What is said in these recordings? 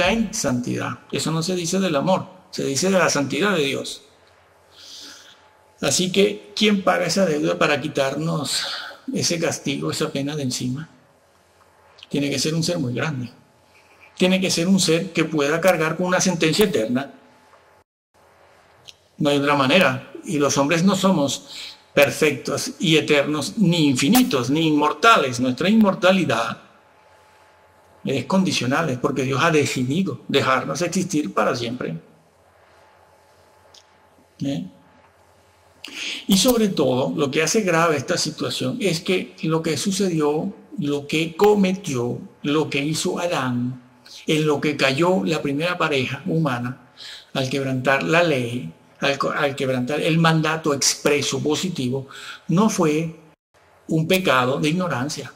habita en santidad. Eso no se dice del amor, se dice de la santidad de Dios. Así que, ¿quién paga esa deuda para quitarnos ese castigo, esa pena de encima? Tiene que ser un ser muy grande. Tiene que ser un ser que pueda cargar con una sentencia eterna. No hay otra manera. Y los hombres no somos perfectos y eternos, ni infinitos, ni inmortales. Nuestra inmortalidad es condicional, es porque Dios ha decidido dejarnos existir para siempre. Y sobre todo, lo que hace grave esta situación es que lo que sucedió, lo que cometió, lo que hizo Adán, en lo que cayó la primera pareja humana, al quebrantar la ley, al quebrantar el mandato expreso positivo, no fue un pecado de ignorancia.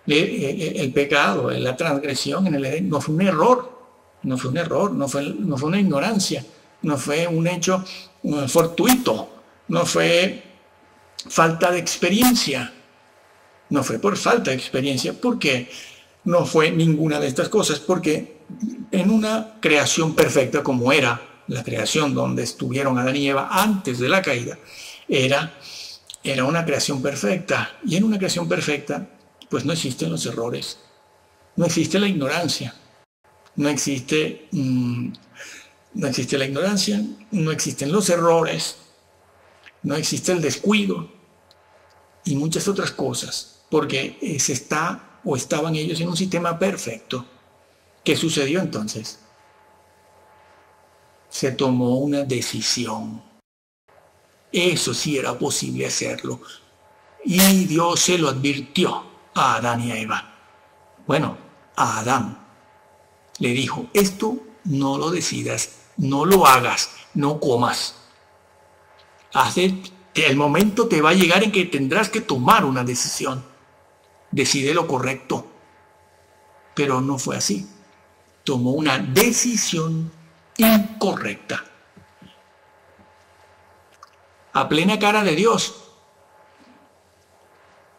El pecado, la transgresión en el Edén, no fue un error, no fue una ignorancia, no fue un hecho fortuito, no fue falta de experiencia, no fue por falta de experiencia. ¿Por qué no fue ninguna de estas cosas? Porque en una creación perfecta como era la creación donde estuvieron Adán y Eva antes de la caída, era una creación perfecta. Y en una creación perfecta, pues no existen los errores, no existe la ignorancia, no existe la ignorancia, no existen los errores, no existe el descuido y muchas otras cosas, porque estaban ellos en un sistema perfecto. ¿Qué sucedió entonces? Se tomó una decisión. Eso sí era posible hacerlo. Y Dios se lo advirtió a Adán y a Eva. Bueno, a Adán le dijo, esto no lo decidas, no lo hagas, no comas. El momento te va a llegar en que tendrás que tomar una decisión. Decide lo correcto. Pero no fue así. Tomó una decisión incorrecta. A plena cara de Dios,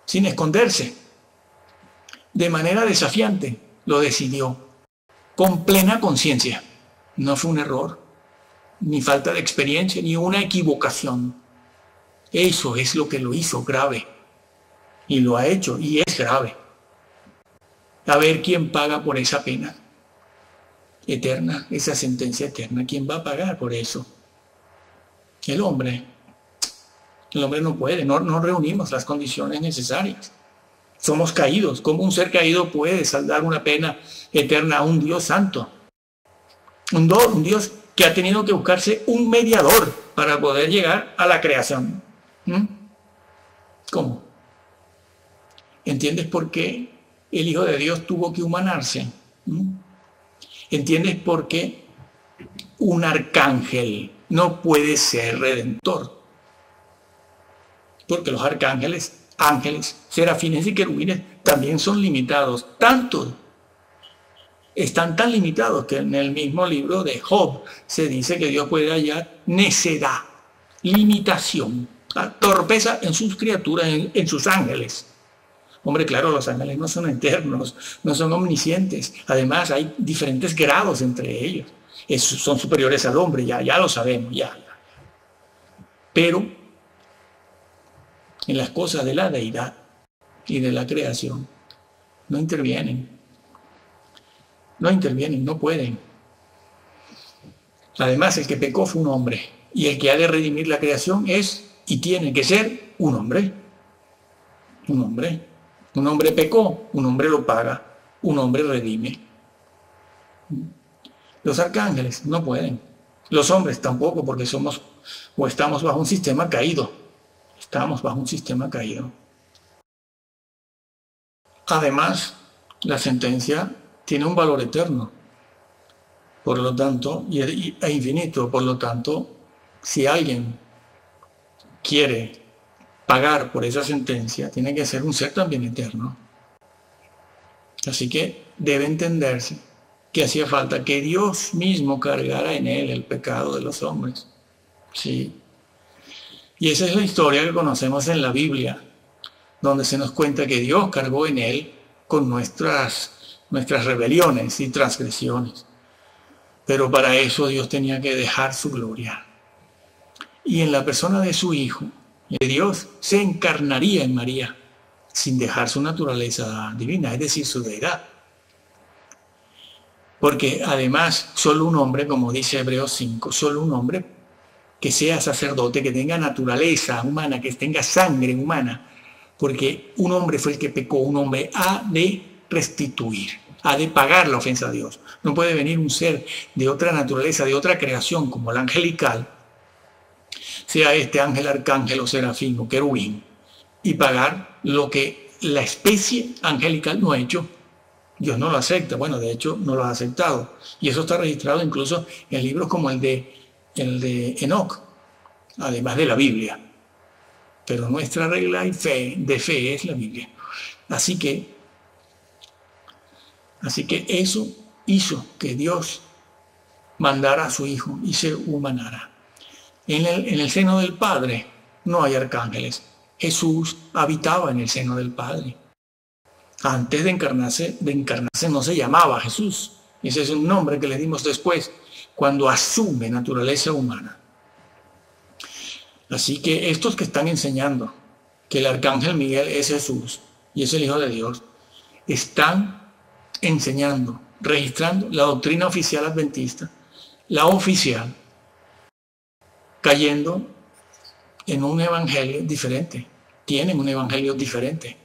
sin esconderse, de manera desafiante, lo decidió, con plena conciencia. No fue un error, ni falta de experiencia, ni una equivocación. Eso es lo que lo hizo grave. Y lo ha hecho, y es grave. A ver quién paga por esa pena eterna, esa sentencia eterna. ¿Quién va a pagar por eso? El hombre. El hombre no puede, no reunimos las condiciones necesarias. Somos caídos. ¿Cómo un ser caído puede saldar una pena eterna a un Dios santo? Un Dios que ha tenido que buscarse un mediador para poder llegar a la creación. ¿Cómo? ¿Entiendes por qué el Hijo de Dios tuvo que humanarse? ¿Entiendes por qué un arcángel no puede ser redentor? Porque los arcángeles, ángeles, serafines y querubines también son limitados. Están tan limitados que en el mismo libro de Job se dice que Dios puede hallar necedad, limitación, torpeza en sus criaturas, en sus ángeles. Hombre, claro, los ángeles no son eternos, no son omniscientes. Además, hay diferentes grados entre ellos. Son superiores al hombre, ya lo sabemos, ya. Pero en las cosas de la deidad y de la creación no intervienen, no pueden. Además, el que pecó fue un hombre, y el que ha de redimir la creación es y tiene que ser un hombre. Un hombre pecó, un hombre lo paga, un hombre redime. Los arcángeles no pueden, los hombres tampoco, porque estamos bajo un sistema caído. Estamos bajo un sistema caído. Además, la sentencia tiene un valor eterno, por lo tanto, e infinito. Por lo tanto, si alguien quiere pagar por esa sentencia, tiene que ser un ser también eterno. Así que debe entenderse que hacía falta que Dios mismo cargara en él el pecado de los hombres. Sí. Y esa es la historia que conocemos en la Biblia, donde se nos cuenta que Dios cargó en él con nuestras nuestras rebeliones y transgresiones. Pero para eso Dios tenía que dejar su gloria. Y en la persona de su Hijo, de Dios, se encarnaría en María, sin dejar su naturaleza divina, es decir, su deidad. Porque además, solo un hombre, como dice Hebreos 5, solo un hombre que sea sacerdote, que tenga naturaleza humana, que tenga sangre humana, porque un hombre fue el que pecó, un hombre ha de restituir, ha de pagar la ofensa a Dios. No puede venir un ser de otra naturaleza, de otra creación, como el angelical, sea este ángel, arcángel o serafín o querubín, y pagar lo que la especie angelical no ha hecho. Dios no lo acepta. Bueno, de hecho no lo ha aceptado, y eso está registrado incluso en libros como el de Enoc, además de la Biblia. Pero nuestra regla de fe es la Biblia. Así que eso hizo que Dios mandara a su Hijo y se humanara. En el seno del Padre no hay arcángeles. Jesús habitaba en el seno del Padre. Antes de encarnarse no se llamaba Jesús. Ese es un nombre que le dimos después, cuando asume naturaleza humana. Así que estos que están enseñando que el arcángel Miguel es Jesús y es el Hijo de Dios, están enseñando, registrando la doctrina oficial adventista, la oficial, cayendo en un evangelio diferente. Tienen un evangelio diferente.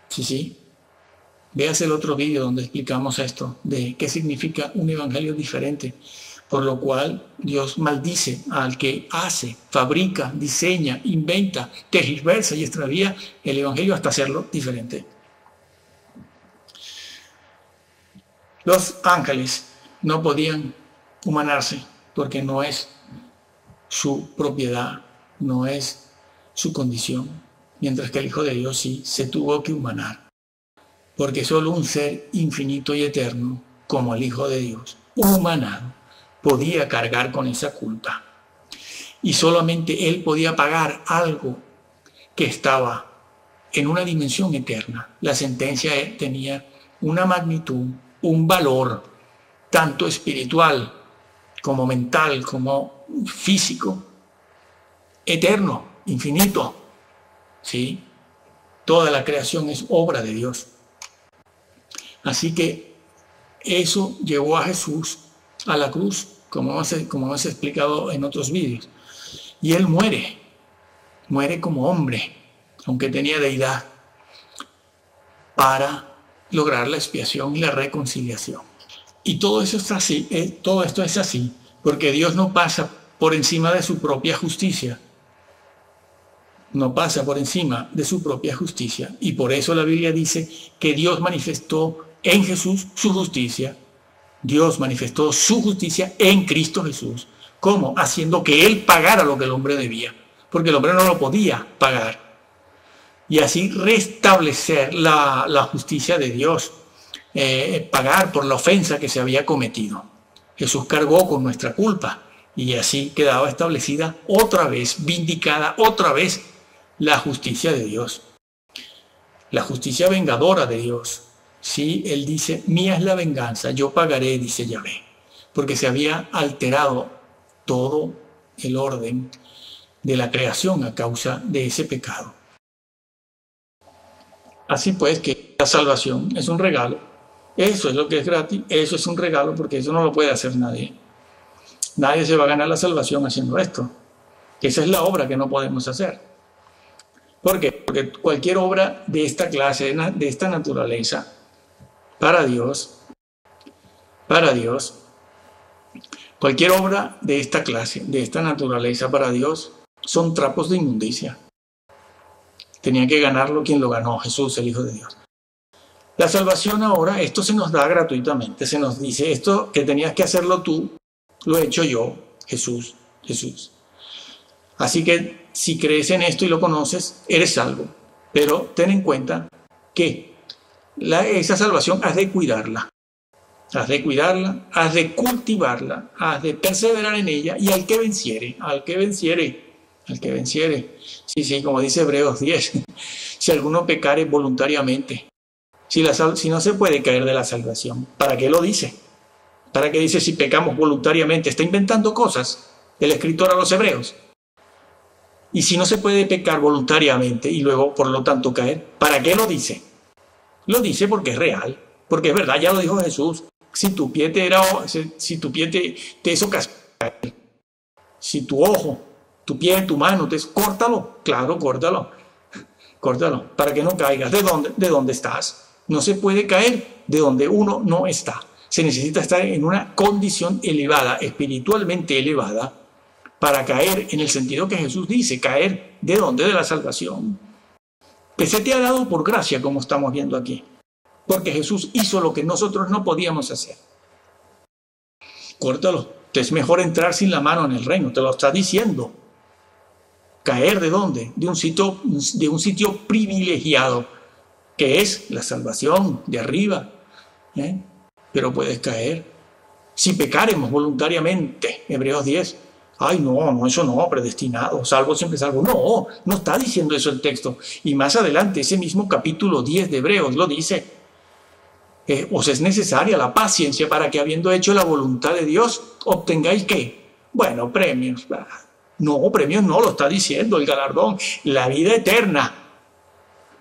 Sí. Véase el otro vídeo donde explicamos esto, de qué significa un evangelio diferente. Por lo cual Dios maldice al que hace, fabrica, diseña, inventa, tergiversa y extravía el evangelio hasta hacerlo diferente. Los ángeles no podían humanarse porque no es su propiedad, no es su condición, mientras que el Hijo de Dios sí se tuvo que humanar, porque solo un ser infinito y eterno, como el Hijo de Dios, humanado, podía cargar con esa culpa. Y solamente Él podía pagar algo que estaba en una dimensión eterna. La sentencia tenía una magnitud, un valor, tanto espiritual como mental, como físico, eterno, infinito. ¿Sí? Toda la creación es obra de Dios. Así que eso llevó a Jesús a la cruz, como hemos explicado en otros vídeos. Y Él muere como hombre, aunque tenía deidad, para lograr la expiación y la reconciliación. Y todo eso es así, todo esto es así, porque Dios no pasa por encima de su propia justicia. No pasa por encima de su propia justicia. Y por eso la Biblia dice que Dios manifestó en Jesús su justicia. Dios manifestó su justicia en Cristo Jesús. ¿Cómo? Haciendo que Él pagara lo que el hombre debía, porque el hombre no lo podía pagar. Y así restablecer la justicia de Dios, pagar por la ofensa que se había cometido. Jesús cargó con nuestra culpa y así quedaba establecida otra vez, vindicada otra vez la justicia de Dios. La justicia vengadora de Dios. Sí, Él dice, mía es la venganza, yo pagaré, dice Yahvé, porque se había alterado todo el orden de la creación a causa de ese pecado. Así pues que la salvación es un regalo, eso es lo que es gratis, eso es un regalo porque eso no lo puede hacer nadie. Nadie se va a ganar la salvación haciendo esto. Esa es la obra que no podemos hacer. ¿Por qué? Porque cualquier obra de esta clase, de esta naturaleza, para Dios, cualquier obra de esta clase, de esta naturaleza para Dios, son trapos de inmundicia. Tenía que ganarlo quien lo ganó, Jesús, el Hijo de Dios. La salvación ahora, esto se nos da gratuitamente, se nos dice, esto que tenías que hacerlo tú, lo he hecho yo, Jesús. Así que si crees en esto y lo conoces, eres salvo. Pero ten en cuenta que esa salvación has de cuidarla. Has de cuidarla, has de cultivarla, has de perseverar en ella, y al que venciere. Sí, como dice Hebreos 10, si alguno pecare voluntariamente, Si no se puede caer de la salvación, ¿para qué lo dice? ¿Para qué dice si pecamos voluntariamente? Está inventando cosas el escritor a los hebreos. Y si no se puede pecar voluntariamente y luego, por lo tanto, caer, ¿para qué lo dice? Lo dice porque es real, porque es verdad, ya lo dijo Jesús. Si tu pie te hizo cascar, si tu ojo, tu pie, tu mano, córtalo, claro, córtalo, para que no caigas. ¿De dónde estás? No se puede caer de donde uno no está. Se necesita estar en una condición elevada, espiritualmente elevada, para caer en el sentido que Jesús dice, caer ¿de dónde? De la salvación. Que se te ha dado por gracia, como estamos viendo aquí. Porque Jesús hizo lo que nosotros no podíamos hacer. Córtalo. Es mejor entrar sin la mano en el reino, te lo está diciendo. ¿Caer de dónde? De un sitio privilegiado, que es la salvación de arriba. Pero puedes caer. Si pecaremos voluntariamente, Hebreos 10, ay, no, eso no, predestinado, salvo siempre salvo. No está diciendo eso el texto. Y más adelante, ese mismo capítulo 10 de Hebreos lo dice. Os es necesaria la paciencia para que, habiendo hecho la voluntad de Dios, obtengáis ¿qué? Bueno, premios. No, premios no, lo está diciendo el galardón. La vida eterna.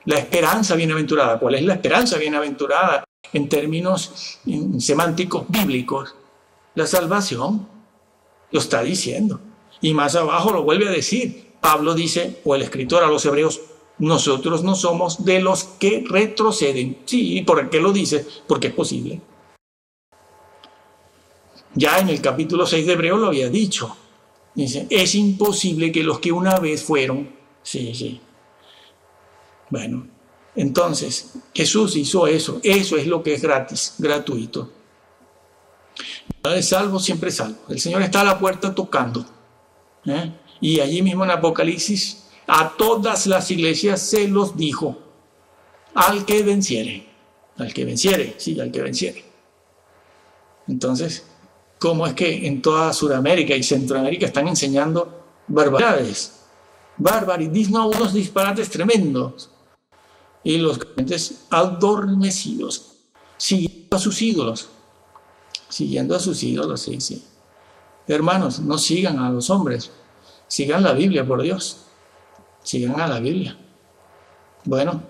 La esperanza bienaventurada. ¿Cuál es la esperanza bienaventurada en términos semánticos bíblicos? La salvación. Lo está diciendo. Y más abajo lo vuelve a decir. Pablo dice, o el escritor a los hebreos, nosotros no somos de los que retroceden. Sí, ¿por qué lo dice? Porque es posible. Ya en el capítulo 6 de Hebreos lo había dicho. Dice, es imposible que los que una vez fueron... Sí. Bueno, entonces, Jesús hizo eso. Eso es lo que es gratis, gratuito. No es salvo, siempre es salvo. El Señor está a la puerta tocando. Y allí mismo en Apocalipsis, a todas las iglesias se los dijo. Al que venciere. Al que venciere, sí, al que venciere. Entonces, ¿cómo es que en toda Sudamérica y Centroamérica están enseñando barbaridades? Unos disparates tremendos. Y los creyentes adormecidos, siguiendo a sus ídolos. Sí. Hermanos, no sigan a los hombres, sigan la Biblia, por Dios. Sigan a la Biblia. Bueno,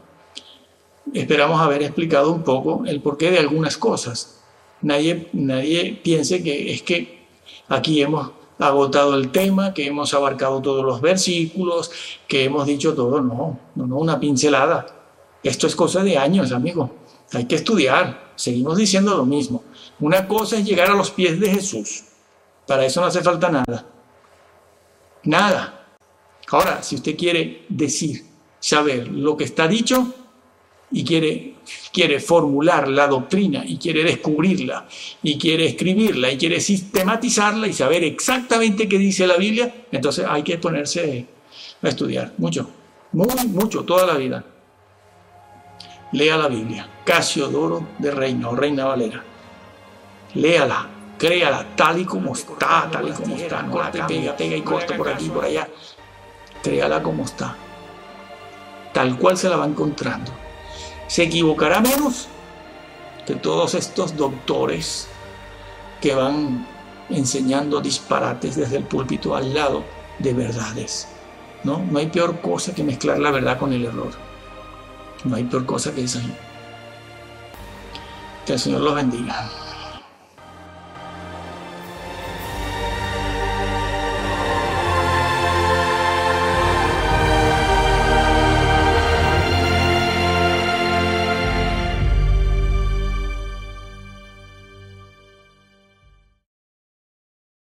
esperamos haber explicado un poco el porqué de algunas cosas. Nadie piense que es que aquí hemos agotado el tema, que hemos abarcado todos los versículos, que hemos dicho todo. No, una pincelada. Esto es cosa de años, amigo. Hay que estudiar. Seguimos diciendo lo mismo. Una cosa es llegar a los pies de Jesús. Para eso no hace falta nada. Nada. Ahora, si usted quiere saber lo que está dicho y quiere formular la doctrina y quiere descubrirla y quiere escribirla y quiere sistematizarla y saber exactamente qué dice la Biblia, entonces hay que ponerse a estudiar mucho, mucho, toda la vida. Lea la Biblia, Casiodoro de Reina o Reina Valera. Léala, créala tal y como está, no la pega y corta por aquí y por allá. Créala como está, tal cual se la va encontrando. Se equivocará menos que todos estos doctores que van enseñando disparates desde el púlpito al lado de verdades. No hay peor cosa que mezclar la verdad con el error. No hay peor cosa que esa. Que el Señor los bendiga.